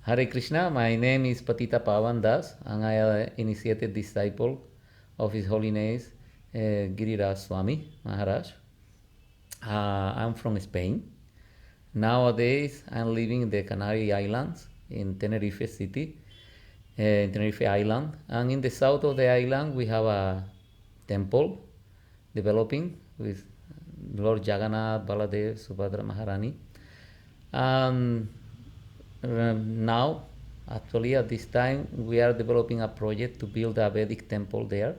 Hare Krishna, my name is Patita Pavan Das, and I am initiated disciple of His Holiness Giriraj Swami Maharaj. I'm from Spain. Nowadays, I'm living in the Canary Islands in Tenerife City, Tenerife Island. And in the south of the island, we have a temple developing with Lord Jagannath, Baladev, Subhadra Maharani. And now, actually, at this time, we are developing a project to build a Vedic temple there.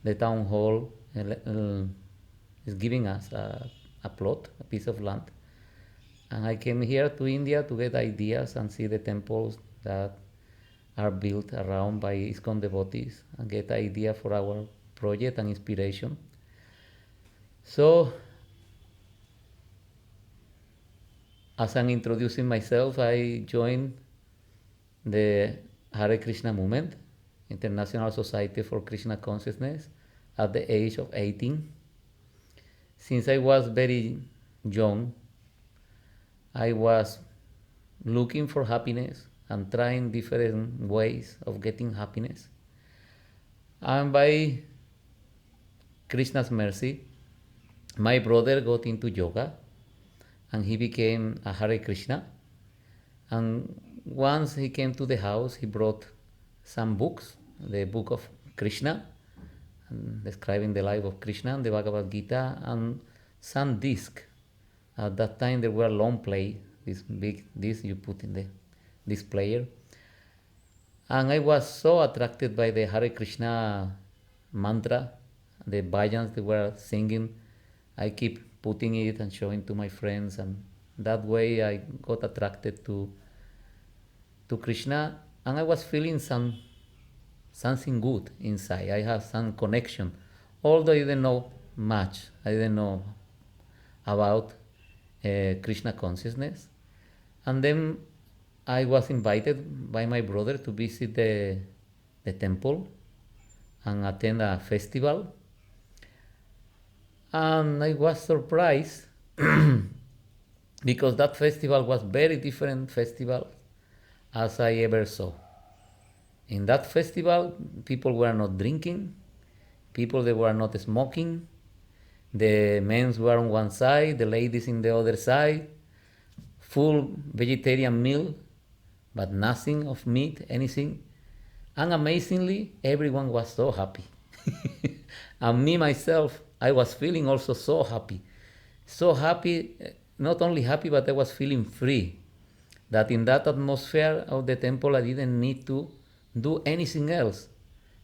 The town hall is giving us a plot, a piece of land. And I came here to India to get ideas and see the temples that are built around by ISKCON devotees and get idea for our project and inspiration. So, as I'm introducing myself, I joined the Hare Krishna movement, International Society for Krishna Consciousness, at the age of 18. Since I was very young, I was looking for happiness and trying different ways of getting happiness. And by Krishna's mercy, my brother got into yoga and he became a Hare Krishna. And once he came to the house, he brought some books, the book of Krishna, describing the life of Krishna, and the Bhagavad Gita, and some disc. At that time, there were long play, this big disc you put in the disc player. And I was so attracted by the Hare Krishna mantra, the bhajans they were singing. I keep putting it and showing to my friends, and that way I got attracted to Krishna, and I was feeling something good inside. I had some connection, although I didn't know much. I didn't know about Krishna consciousness. And then I was invited by my brother to visit the temple and attend a festival. And I was surprised because that festival was very different festival as I ever saw. In that festival, people were not drinking, people they were not smoking, the men were on one side, the ladies in the other side, full vegetarian meal, but nothing of meat, anything. And amazingly, everyone was so happy. And me, myself, I was feeling also so happy. So happy, not only happy, but I was feeling free. That in that atmosphere of the temple, I didn't need to do anything else.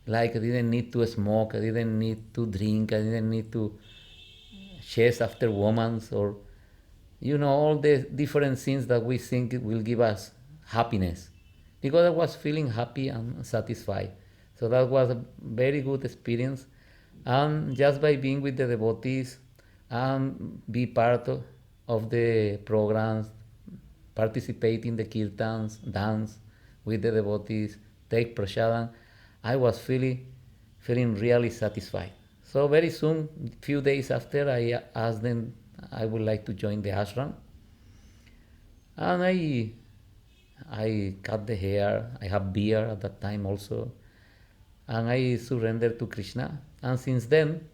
Like I didn't need to smoke, I didn't need to drink, I didn't need to chase after women, or all the different things that we think will give us happiness. Because I was feeling happy and satisfied. So that was a very good experience. And just by being with the devotees and be part of the programs, participate in the kirtans, dance with the devotees, take prasadam, I was feeling really satisfied. So very soon, few days after, I asked them I would like to join the ashram. And I cut the hair, I have beard at that time also, and I surrendered to Krishna. And since then,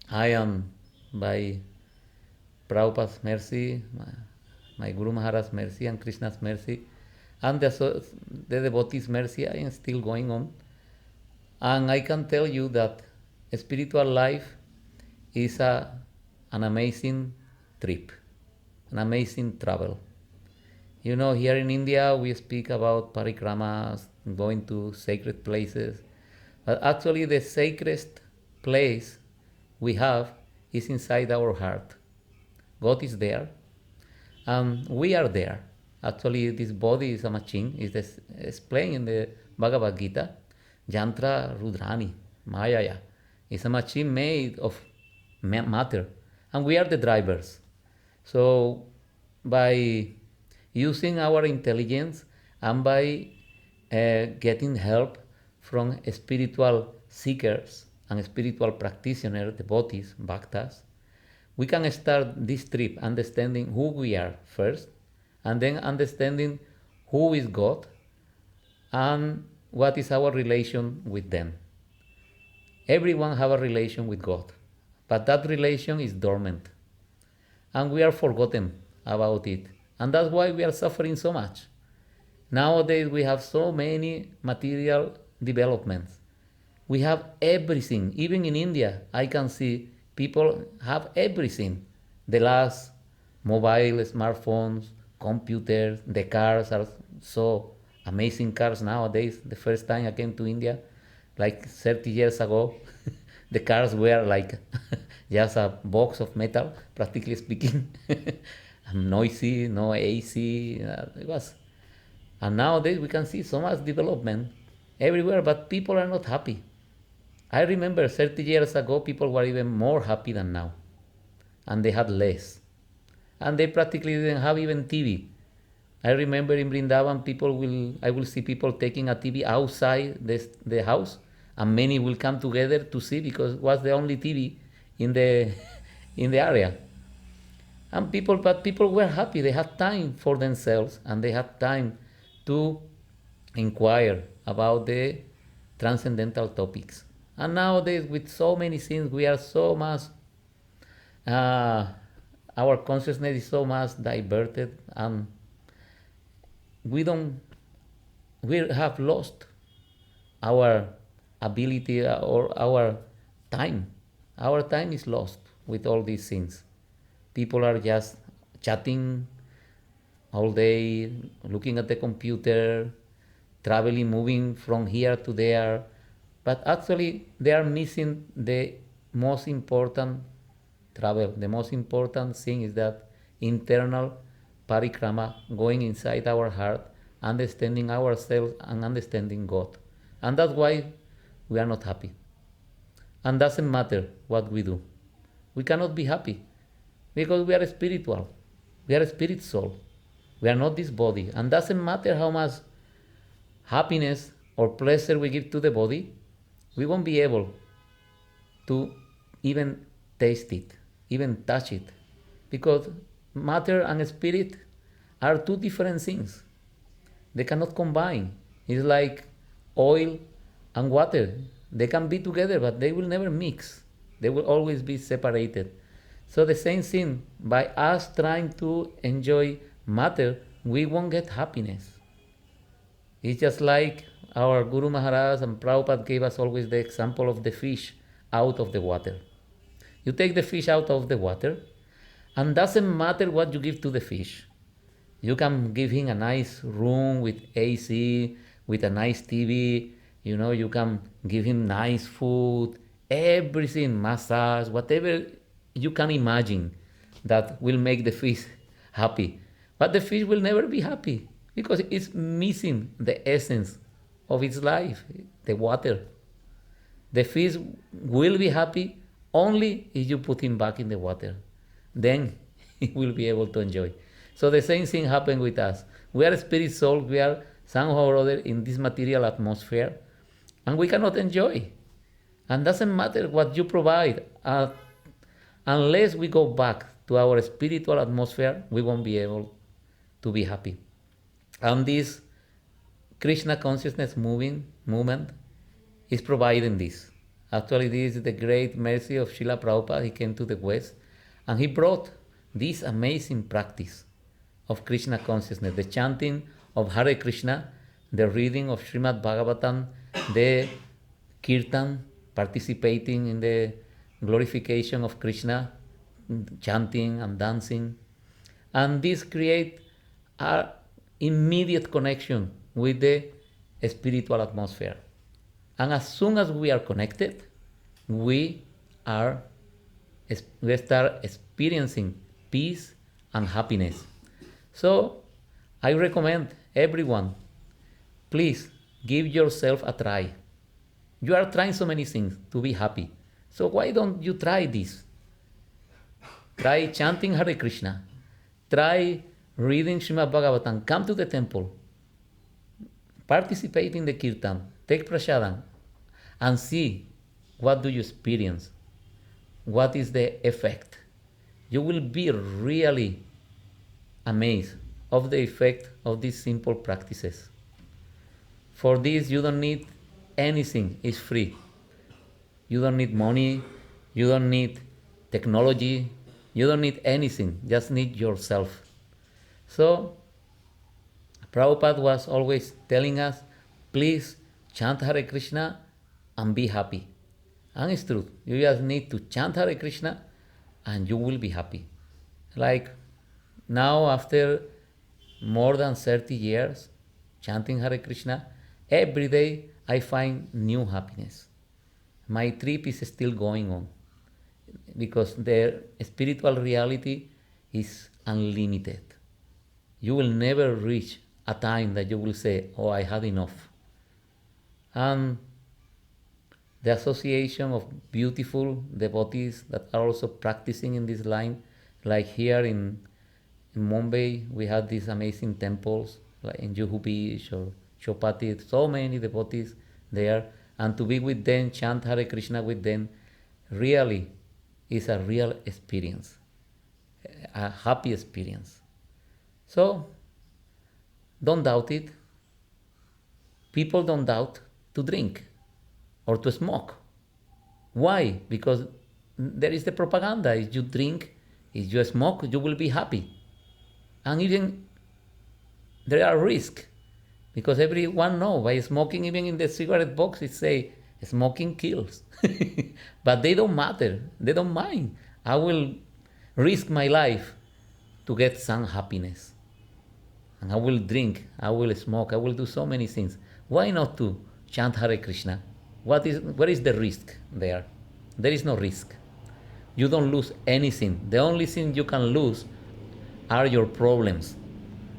I am, by Prabhupada's mercy, my Guru Maharaj's mercy, and Krishna's mercy, and the devotees' mercy, I am still going on. And I can tell you that spiritual life is an amazing trip, an amazing travel. Here in India, we speak about parikramas, going to sacred places. But actually, the sacredest place we have is inside our heart. God is there, and we are there. Actually, this body is a machine. It's explained in the Bhagavad Gita. Yantra Rudrani, Mayaya. It's a machine made of matter, and we are the drivers. So, by using our intelligence and by getting help from spiritual seekers and spiritual practitioners, devotees, bhaktas, we can start this trip understanding who we are first, and then understanding who is God and what is our relation with them. Everyone have a relation with God, but that relation is dormant, and we are forgotten about it, and that's why we are suffering so much. Nowadays we have so many material developments. We have everything. Even in India, I can see people have everything. The last mobile, smartphones, computers, the cars are so amazing cars nowadays. The first time I came to India, like 30 years ago, the cars were like just a box of metal, practically speaking, noisy, no AC. It was, and nowadays we can see so much development everywhere, but people are not happy. I remember 30 years ago, people were even more happy than now, and they had less. And they practically didn't have even TV. I remember in Brindavan, I will see people taking a TV outside the house, and many will come together to see because it was the only TV in the, in the area. But people were happy. They had time for themselves, and they had time to inquire about the transcendental topics. And nowadays, with so many things, we are so much, uh, our consciousness is so much diverted, and we don't, we have lost our ability or our time. Our time is lost with all these things. People are just chatting all day, looking at the computer, traveling, moving from here to there, but actually they are missing the most important travel. The most important thing is that internal parikrama, going inside our heart, understanding ourselves and understanding God. And that's why we are not happy. And doesn't matter what we do. We cannot be happy because we are spiritual. We are a spirit soul. We are not this body. And doesn't matter how much happiness or pleasure we give to the body, we won't be able to even taste it, even touch it. Because matter and spirit are two different things. They cannot combine. It's like oil and water. They can be together, but they will never mix. They will always be separated. So the same thing, by us trying to enjoy matter, we won't get happiness. It's just like our Guru Maharaj and Prabhupada gave us always the example of the fish out of the water. You take the fish out of the water, and doesn't matter what you give to the fish. You can give him a nice room with AC, with a nice TV, you can give him nice food, everything, massage, whatever you can imagine that will make the fish happy. But the fish will never be happy because it's missing the essence of its life, the water. The fish will be happy only if you put him back in the water. Then he will be able to enjoy. So the same thing happened with us. We are spirit souls, we are somehow or other in this material atmosphere, and we cannot enjoy. And doesn't matter what you provide, unless we go back to our spiritual atmosphere, we won't be able to be happy. And this Krishna consciousness movement is providing this. Actually, this is the great mercy of Srila Prabhupada. He came to the West and he brought this amazing practice of Krishna consciousness, the chanting of Hare Krishna, the reading of Srimad Bhagavatam, the kirtan, participating in the glorification of Krishna, chanting and dancing. And this creates an immediate connection with the spiritual atmosphere. And as soon as we are connected, we start experiencing peace and happiness. So I recommend everyone, please give yourself a try. You are trying so many things to be happy. So why don't you try this? Try chanting Hare Krishna. Try reading Srimad Bhagavatam. Come to the temple. Participate in the kirtan. Take prasadam. And see what do you experience. What is the effect? You will be really amazed of the effect of these simple practices. For this, you don't need anything, it's free. You don't need money, you don't need technology, you don't need anything, just need yourself. So, Prabhupada was always telling us, please chant Hare Krishna and be happy. And it's true, you just need to chant Hare Krishna and you will be happy. Like now, after more than 30 years chanting Hare Krishna, every day I find new happiness. My trip is still going on because their spiritual reality is unlimited. You will never reach a time that you will say, oh, I had enough. And the association of beautiful devotees that are also practicing in this line, like here in Mumbai, we have these amazing temples, like in Juhu Beach or Chopati, so many devotees there. And to be with them, chant Hare Krishna with them, really is a real experience, a happy experience. So, don't doubt it. People don't doubt to drink or to smoke. Why? Because there is the propaganda. If you drink, if you smoke, you will be happy. And even there are risks because everyone knows by smoking, even in the cigarette box, it say smoking kills. But they don't matter. They don't mind. I will risk my life to get some happiness. And I will drink, I will smoke, I will do so many things. Why not to chant Hare Krishna? Where is the risk there? There is no risk. You don't lose anything. The only thing you can lose are your problems.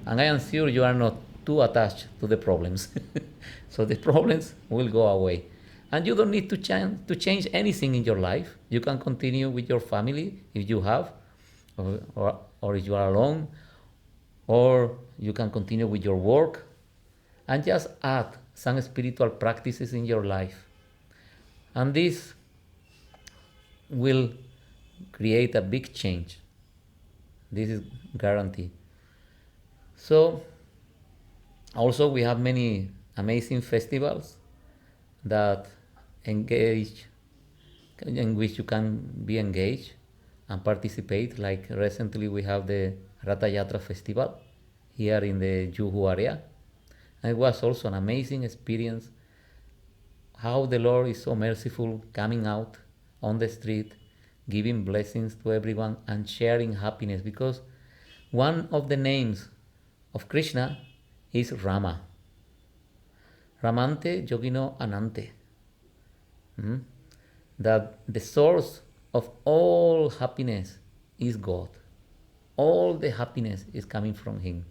And I am sure you are not too attached to the problems. So the problems will go away. And you don't need to change anything in your life. You can continue with your family if you have, or if you are alone, or you can continue with your work and just add some spiritual practices in your life. And this will create a big change. This is guaranteed. So, also we have many amazing festivals that engage, in which you can be engaged and participate. Like recently we have the Ratha Yatra festival here in the Juhu area. And it was also an amazing experience how the Lord is so merciful, coming out on the street, giving blessings to everyone and sharing happiness, because one of the names of Krishna is Rama. Ramante Yogino Anante. That the source of all happiness is God. All the happiness is coming from Him.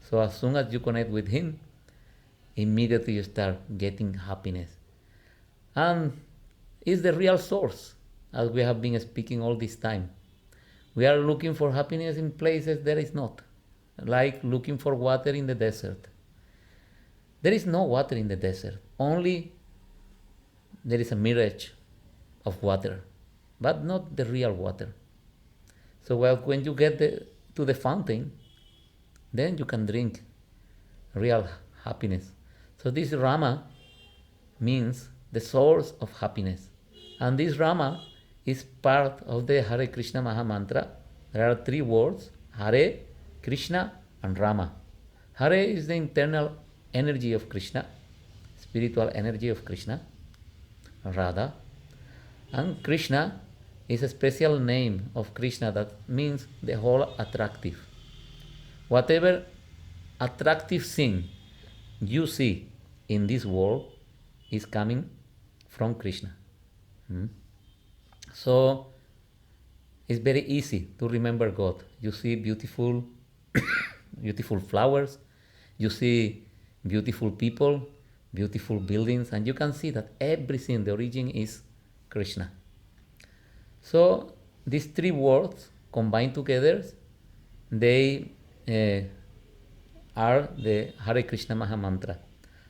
So as soon as you connect with Him, immediately you start getting happiness. And it's the real source, as we have been speaking all this time. We are looking for happiness in places there is not, like looking for water in the desert. There is no water in the desert, only there is a mirage of water, but not the real water. So when you get to the fountain, then you can drink real happiness. So this Rama means the source of happiness. And this Rama is part of the Hare Krishna Maha Mantra. There are 3 words, Hare, Krishna and Rama. Hare is the internal energy of Krishna, spiritual energy of Krishna, Radha. And Krishna is a special name of Krishna that means the whole attractive. Whatever attractive thing you see in this world is coming from Krishna. So it's very easy to remember God. You see beautiful beautiful flowers, you see beautiful people, beautiful buildings, and you can see that everything, the origin is Krishna. So these 3 words combined together, they are the Hare Krishna Maha Mantra.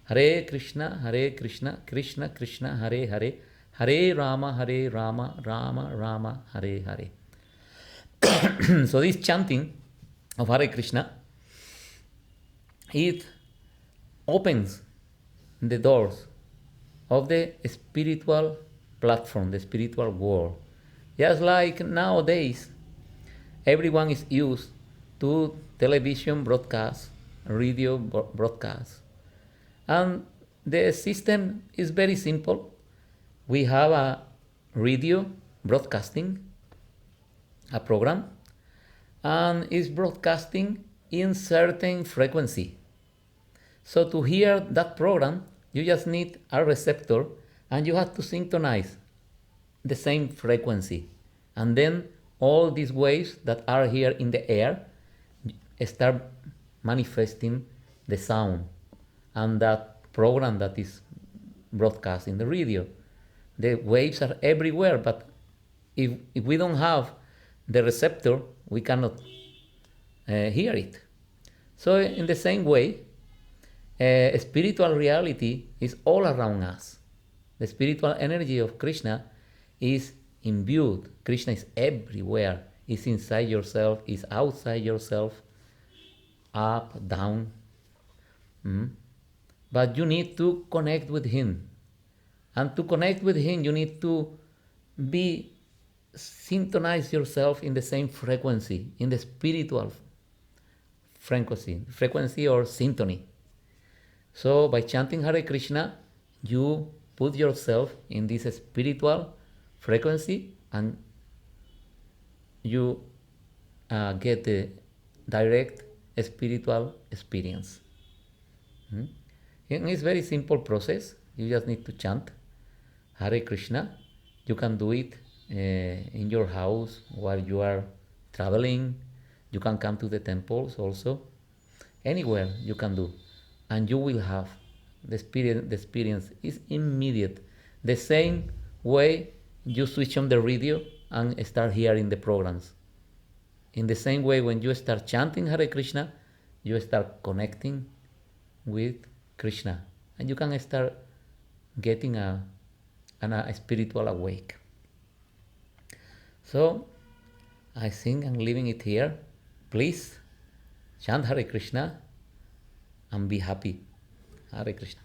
Hare Krishna, Krishna Krishna, Hare Hare, Hare Rama, Rama Rama, Hare Hare. So this chanting of Hare Krishna it opens the doors of the spiritual platform, the spiritual world. Just like nowadays, everyone is used to television broadcasts, radio broadcasts. And the system is very simple. We have a radio broadcasting, a program, and is broadcasting in certain frequency. So to hear that program, you just need a receptor and you have to synchronize the same frequency. And then all these waves that are here in the air start manifesting the sound and that program that is broadcast in the radio. The waves are everywhere, but if we don't have the receptor, we cannot hear it. So, in the same way, spiritual reality is all around us. The spiritual energy of Krishna is imbued. Krishna is everywhere. Is inside yourself, is outside yourself, up, down. Mm. But you need to connect with Him. And to connect with Him, you need to be synchronize yourself in the same frequency, in the spiritual frequency or symphony. So by chanting Hare Krishna, you put yourself in this spiritual frequency and you get the direct spiritual experience. And it's very simple process. You just need to chant Hare Krishna. You can do it in your house while you are traveling. You can come to the temples also. Anywhere you can do. And you will have the experience. The experience is immediate. The same way you switch on the radio and start hearing the programs. In the same way, when you start chanting Hare Krishna, you start connecting with Krishna. And you can start getting a spiritual awake. So, I think I'm leaving it here. Please chant Hare Krishna and be happy. Hare Krishna.